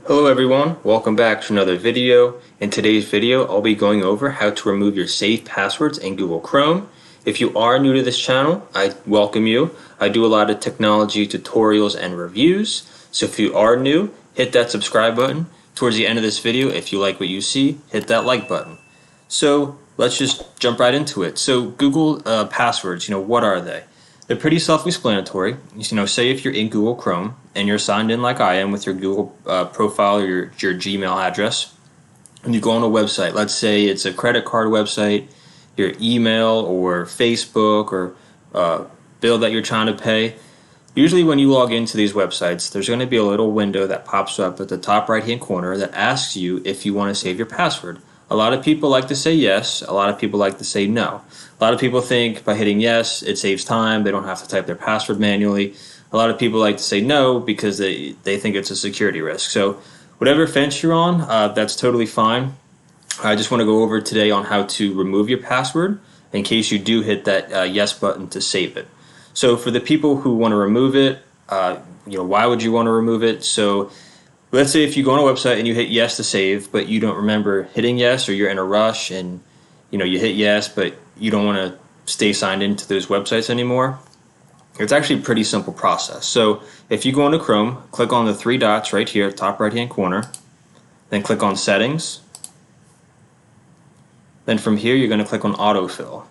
Hello everyone, welcome back to another video. In today's video, I'll be going over how to remove your saved passwords in Google Chrome. If you are new to this channel, I welcome you. I do a lot of technology tutorials and reviews, so if you are new, hit that subscribe button. Towards the end of this video, if you like what you see, hit that like button. So let's just jump right into it. So Google passwords, what are they? They're pretty self-explanatory. Say if you're in Google Chrome and you're signed in like I am with your Google profile or your Gmail address, and you go on a website. Let's say it's a credit card website, your email or Facebook or bill that you're trying to pay. Usually when you log into these websites, there's going to be a little window that pops up at the top right-hand corner that asks you if you want to save your password. A lot of people like to say yes. A lot of people like to say no. A lot of people think by hitting yes, it saves time. They don't have to type their password manually. A lot of people like to say no because they think it's a security risk. So whatever fence you're on, that's totally fine. I just want to go over today on how to remove your password in case you do hit that yes button to save it. So for the people who want to remove it, why would you want to remove it? So let's say if you go on a website and you hit yes to save, but you don't remember hitting yes, or you're in a rush and you hit yes, but you don't want to stay signed into those websites anymore. It's actually a pretty simple process. So if you go into Chrome, click on the three dots right here, top right hand corner, then click on Settings. Then from here you're going to click on Autofill.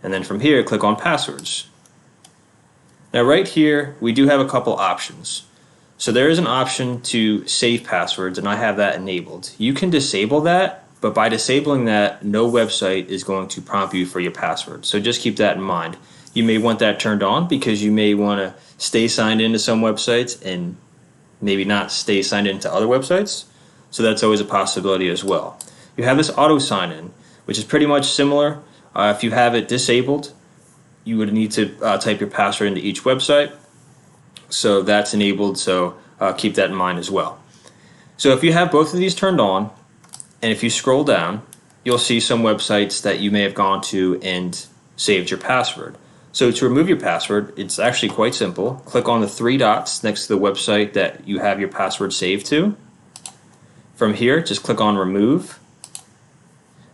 And then from here click on Passwords. Now right here we do have a couple options. So there is an option to save passwords, and I have that enabled. You can disable that, but by disabling that, no website is going to prompt you for your password. So just keep that in mind. You may want that turned on because you may want to stay signed into some websites and maybe not stay signed into other websites. So that's always a possibility as well. You have this auto sign in, which is pretty much similar. If you have it disabled, you would need to type your password into each website. So that's enabled, so keep that in mind as well. So if you have both of these turned on, and if you scroll down, you'll see some websites that you may have gone to and saved your password. So to remove your password, it's actually quite simple. Click on the three dots next to the website that you have your password saved to. From here, just click on Remove,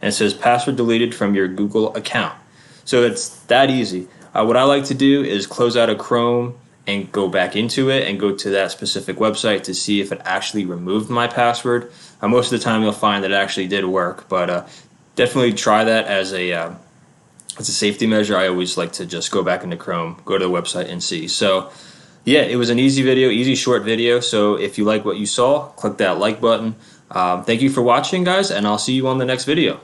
and it says password deleted from your Google account. So it's that easy. What I like to do is close out of Chrome and go back into it and go to that specific website to see if it actually removed my password. Most of the time you'll find that it actually did work, but definitely try that as a safety measure. I always like to just go back into Chrome, go to the website and see. So yeah, it was an easy video, easy short video. So if you like what you saw, click that like button. Thank you for watching, guys, and I'll see you on the next video.